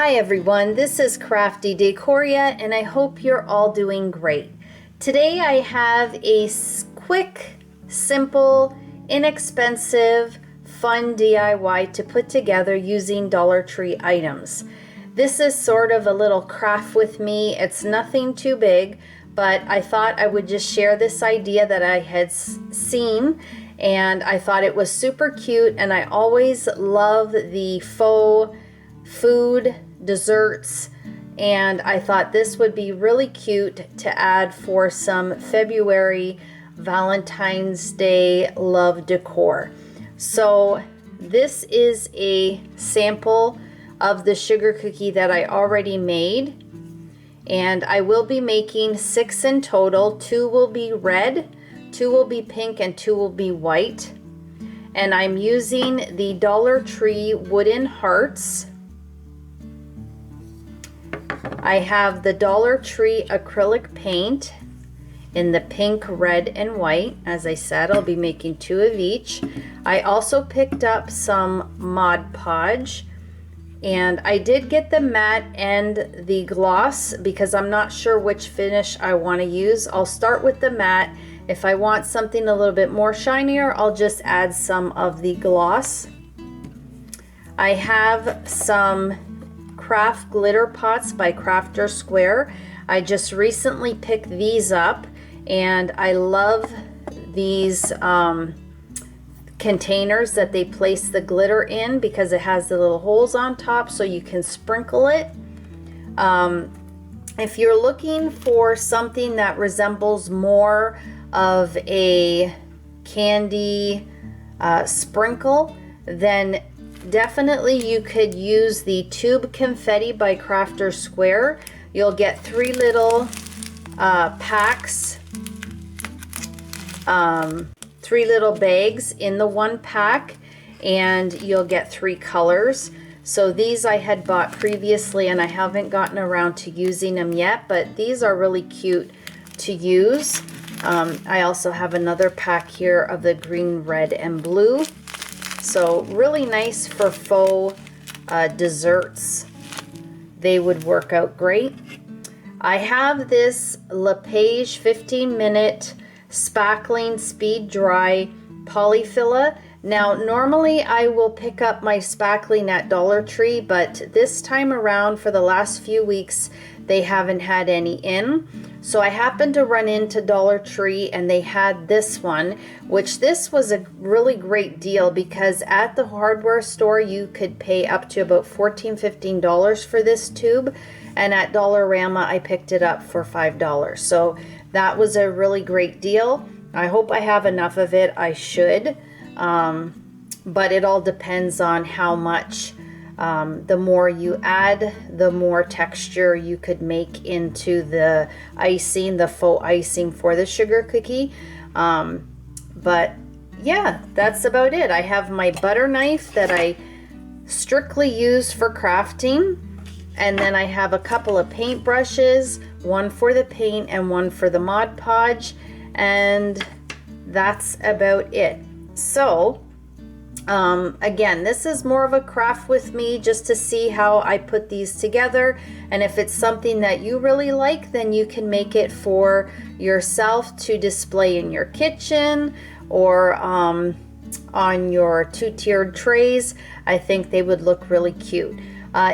Hi everyone, this is Crafty Decoria and I hope you're all doing great. Today I have a quick, simple, inexpensive, fun DIY to put together using Dollar Tree items. This is sort of a little craft with me. It's nothing too big, but I thought I would just share this idea that I had seen, and I thought it was super cute, and I always love the faux food, desserts, and I thought this would be really cute to add for some February Valentine's Day love decor. So this is a sample of the sugar cookie that I already made, and I will be making 6 in total. 2 will be red, 2 will be pink, and 2 will be white. And I'm using the Dollar Tree wooden hearts. I have the Dollar Tree acrylic paint in the pink, red, and white. As I said, I'll be making 2 of each. I also picked up some Mod Podge, and I did get the matte and the gloss because I'm not sure which finish I want to use. I'll start with the matte. If I want something a little bit more shinier, I'll just add some of the gloss. I have some craft glitter pots by Crafter Square. I just recently picked these up, and I love these containers that they place the glitter in because it has the little holes on top so you can sprinkle it. If you're looking for something that resembles more of a candy sprinkle, then definitely you could use the tube confetti by Crafter Square. You'll get 3 little packs, 3 little bags in the one pack, and you'll get 3 colors. So these I had bought previously and I haven't gotten around to using them yet, but these are really cute to use. I also have another pack here of the green, red, and blue. So really nice for faux desserts. They would work out great. I have this Lepage 15-minute spackling speed dry polyfilla. Now normally I will pick up my spackling at Dollar Tree, but this time around for the last few weeks they haven't had any in. So I happened to run into Dollar Tree and they had this one, which this was a really great deal because at the hardware store you could pay up to about $14-15 for this tube, and at Dollarama I picked it up for $5. So that was a really great deal. I hope I have enough of it. I should, but it all depends on how much. The more you add, the more texture you could make into the icing, the faux icing for the sugar cookie. But yeah, that's about it. I have my butter knife that I strictly use for crafting, and then I have a couple of paint brushes, one for the paint and one for the Mod Podge, and that's about it. So again, this is more of a craft with me just to see how I put these together, and if it's something that you really like, then you can make it for yourself to display in your kitchen or on your 2-tiered trays. I think they would look really cute.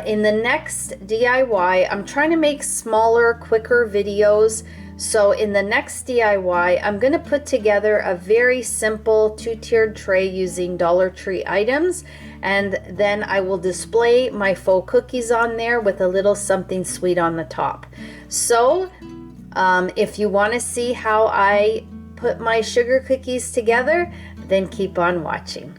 In the next DIY, I'm trying to make smaller, quicker videos. So in the next DIY, I'm going to put together a very simple 2-tiered tray using Dollar Tree items, and then I will display my faux cookies on there with a little something sweet on the top. So if you want to see how I put my sugar cookies together, then keep on watching.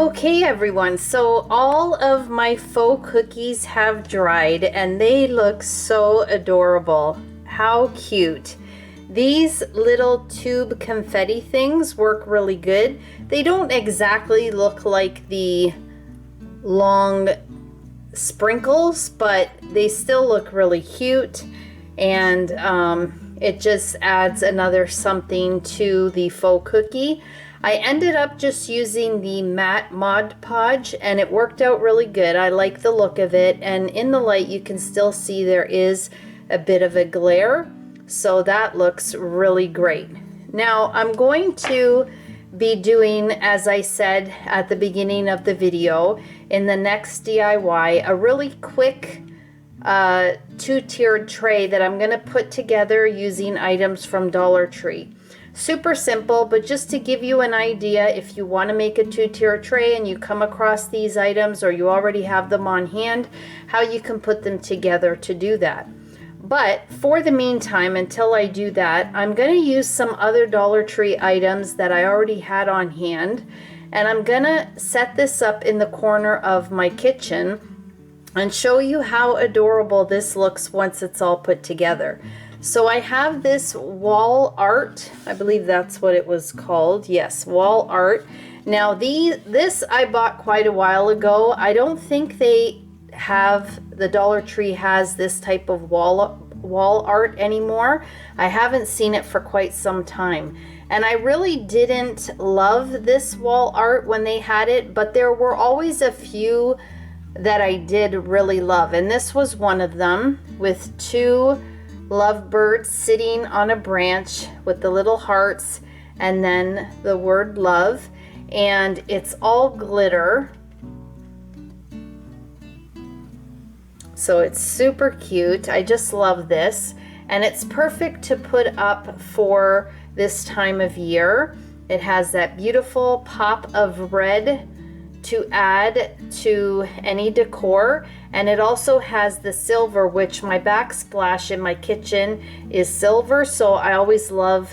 Okay everyone, so all of my faux cookies have dried and they look so adorable. How cute. These little tube confetti things work really good. They don't exactly look like the long sprinkles, but they still look really cute, and it just adds another something to the faux cookie. I ended up just using the matte Mod Podge and it worked out really good. I like the look of it, and in the light you can still see there is a bit of a glare, so that looks really great. Now I'm going to be doing, as I said at the beginning of the video, in the next DIY, a really quick two-tiered tray that I'm going to put together using items from Dollar Tree. Super simple, but just to give you an idea, if you want to make a two-tier tray and you come across these items or you already have them on hand, how you can put them together to do that. But for the meantime, until I do that, I'm going to use some other Dollar Tree items that I already had on hand, and I'm going to set this up in the corner of my kitchen and show you how adorable this looks once it's all put together. So I have this wall art, I believe that's what it was called. Yes, wall art. Now this I bought quite a while ago. I don't think the Dollar Tree has this type of wall art anymore. I haven't seen it for quite some time. And I really didn't love this wall art when they had it, but there were always a few that I did really love. And this was one of them, with two lovebirds sitting on a branch with the little hearts and then the word love, and it's all glitter, so it's super cute. I just love this, and it's perfect to put up for this time of year. It has that beautiful pop of red to add to any decor, and it also has the silver, which my backsplash in my kitchen is silver, so I always love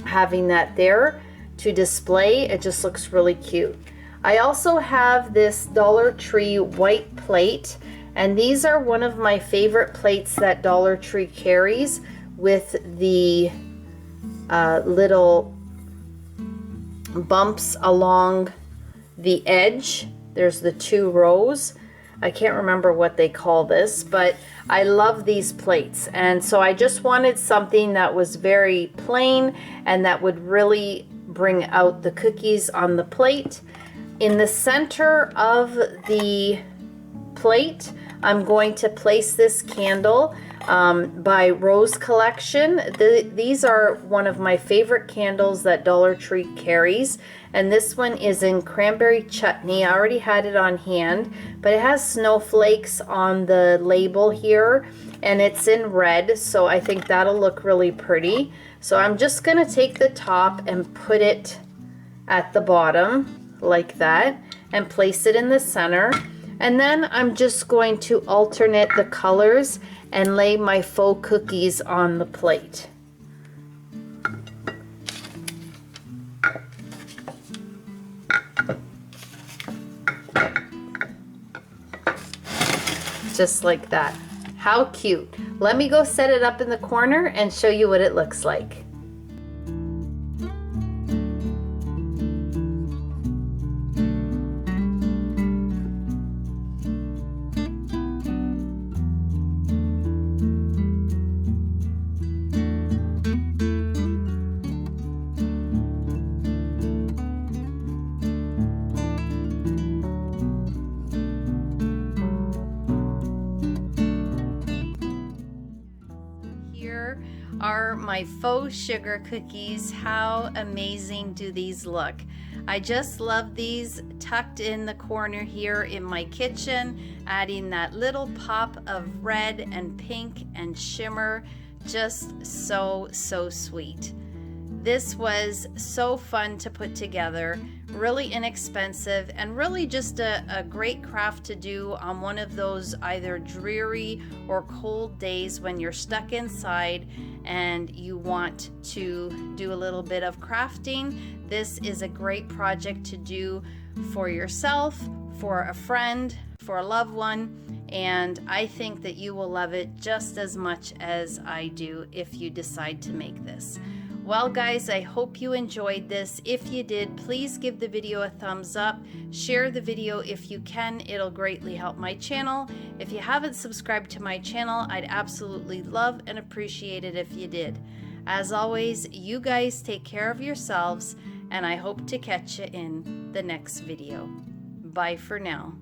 having that there to display. It just looks really cute. I also have this Dollar Tree white plate, and these are one of my favorite plates that Dollar Tree carries, with the little bumps along the edge. There's the two rows. I can't remember what they call this, but I love these plates, and so I just wanted something that was very plain and that would really bring out the cookies on the plate. In the center of the plate, I'm going to place this candle by Rose Collection. These are one of my favorite candles that Dollar Tree carries, and this one is in cranberry chutney. I already had it on hand, but it has snowflakes on the label here, and it's in red, so I think that'll look really pretty. So I'm just gonna take the top and put it at the bottom like that and place it in the center. And then I'm just going to alternate the colors and lay my faux cookies on the plate. Just like that. How cute. Let me go set it up in the corner and show you what it looks like. Are my faux sugar cookies. How amazing do these look? I just love these tucked in the corner here in my kitchen, adding that little pop of red and pink and shimmer. Just so sweet. This was so fun to put together, really inexpensive, and really just a great craft to do on one of those either dreary or cold days when you're stuck inside and you want to do a little bit of crafting. This is a great project to do for yourself, for a friend, for a loved one, and I think that you will love it just as much as I do if you decide to make this. Well guys, I hope you enjoyed this. If you did, please give the video a thumbs up. Share the video if you can. It'll greatly help my channel. If you haven't subscribed to my channel, I'd absolutely love and appreciate it if you did. As always, you guys take care of yourselves, and I hope to catch you in the next video. Bye for now.